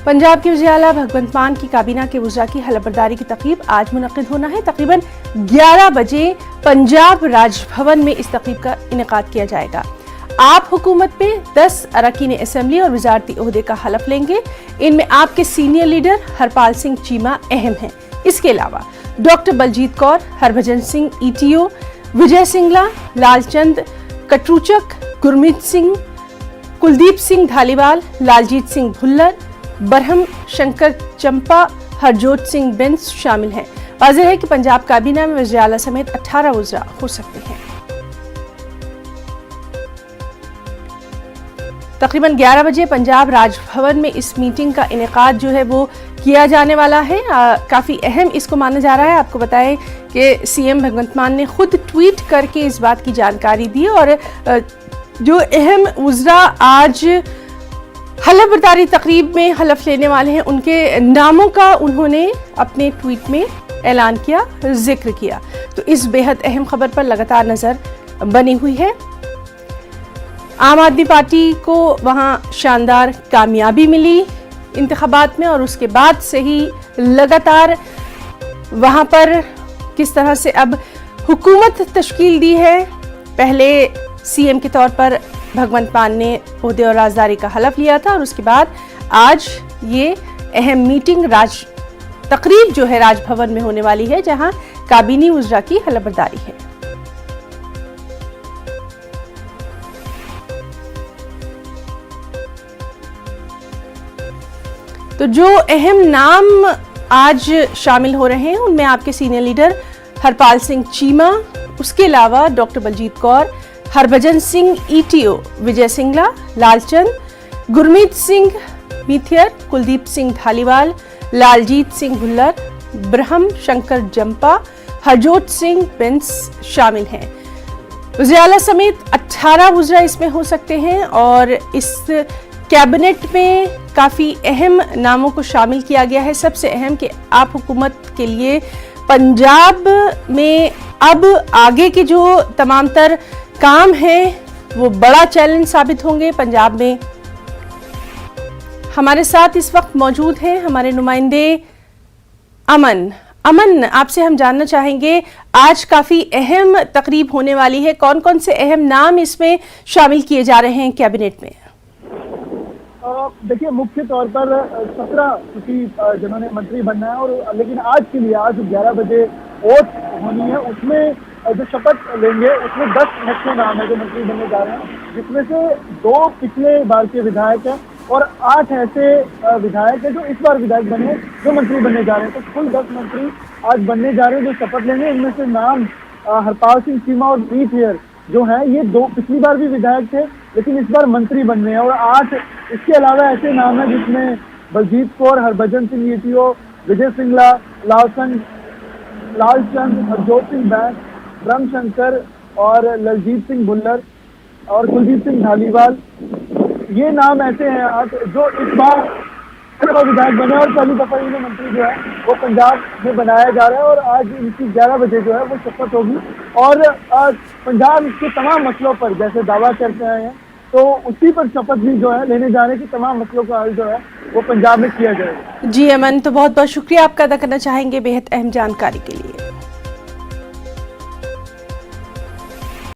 पंजाब के वज़ीर आला भगवंत मान की काबीना के वज़रा की हलफबरदारी की तकरीब आज मुनक़िद होना है। तकरीबन 11 बजे पंजाब राजभवन में इस तकरीब का इनेकाद किया जाएगा। आप हुकूमत में 10 अरकान असम्बली और वज़ारती ओहदे का हलफ लेंगे। इनमें आपके सीनियर लीडर हरपाल सिंह चीमा अहम हैं। इसके अलावा डॉक्टर बलजीत कौर, हरभजन सिंह ETO, विजय सिंगला, लालचंद कटरूचक, गुरमीत सिंह, कुलदीप सिंह धालीवाल, लालजीत सिंह भुल्लर, बरहम शंकर चंपा, हरजोत सिंह बेंस शामिल हैं। वाज़ेह है कि पंजाब काबीना में वज़ीर आला समेत 18 वज़रा हो सकते हैं। तकरीबन 11 बजे पंजाब राजभवन में इस मीटिंग का इनेकाद जो है वो किया जाने वाला है। काफ़ी अहम इसको माना जा रहा है। आपको बताएं कि CM भगवंत मान ने खुद ट्वीट करके इस बात की जानकारी दी और जो अहम वज़रा आज हलफबरदारी तकरीब में हलफ लेने वाले हैं उनके नामों का उन्होंने अपने ट्वीट में ऐलान किया, जिक्र किया। तो इस बेहद अहम खबर पर लगातार नज़र बनी हुई है। आम आदमी पार्टी को वहाँ शानदार कामयाबी मिली इंतखाबात में और उसके बाद से ही लगातार वहाँ पर किस तरह से अब हुकूमत तश्कील दी है। पहले CM के तौर पर भगवंत मान ने ओहदे और राजदारी का हलफ लिया था और उसके बाद आज ये अहम मीटिंग तकरीब जो है राजभवन में होने वाली है, जहां काबीनी वज़रा की हलफबरदारी है। तो जो अहम नाम आज शामिल हो रहे हैं उनमें आपके सीनियर लीडर हरपाल सिंह चीमा, उसके अलावा डॉक्टर बलजीत कौर, हरभजन सिंह ETO, विजय सिंगला, लालचंद, गुरमीत सिंह मीथियर, कुलदीप सिंह धालीवाल, लालजीत सिंह भुल्लर, ब्रह्म शंकर जंपा, हरजोत सिंह बेंस शामिल हैं। वज़ीर आला समेत 18 वज़रा इसमें हो सकते हैं और इस कैबिनेट में काफ़ी अहम नामों को शामिल किया गया है। सबसे अहम कि आप हुकूमत के लिए पंजाब में अब आगे के जो तमाम तर काम है वो बड़ा चैलेंज साबित होंगे। पंजाब में हमारे साथ इस वक्त मौजूद हैं हमारे नुमाइंदे अमन, आपसे हम जानना चाहेंगे आज काफ़ी अहम तकरीब होने वाली है। कौन कौन से अहम नाम इसमें शामिल किए जा रहे हैं कैबिनेट में? देखिए, मुख्य तौर पर 17 जिन्होंने मंत्री बनना है और लेकिन आज के लिए आज 11 बजे ओथ होनी है, उसमें जो शपथ लेंगे उसमें 10 मुख्य नाम है जो मंत्री बनने जा रहे हैं, जिसमें से 2 पिछले बार के विधायक हैं और 8 ऐसे विधायक हैं जो इस बार विधायक बने जो मंत्री बनने जा रहे हैं। तो कुल 10 मंत्री आज बनने जा रहे हैं जो शपथ लेंगे। इनमें से नाम हरपाल सिंह चीमा और मीथियर जो है ये 2 पिछली बार भी विधायक थे लेकिन इस बार मंत्री बनने हैं और 8 इसके अलावा ऐसे नाम है जिसमें बलजीत कौर, हरभजन सिंह ETO, विजय सिंगला, लालचंद, हरजोत सिंह बेंस, ब्रह्म शंकर और ललजीत सिंह भुल्लर और कुलदीप सिंह धालीवाल। ये नाम ऐसे हैं आज जो इस बार विधायक बने और पहली दफा इन्हें मंत्री जो है वो पंजाब में बनाया जा रहा है और आज इनकी 11 बजे जो है वो शपथ होगी और पंजाब के तमाम मसलों पर जैसे दावा करते आए हैं तो उसी पर शपथ भी जो है लेने जाने की तमाम मसलों का हल जो है वो पंजाब में किया जाएगा। जी अमन, तो बहुत बहुत शुक्रिया आपका अदा करना चाहेंगे बेहद अहम जानकारी के लिए।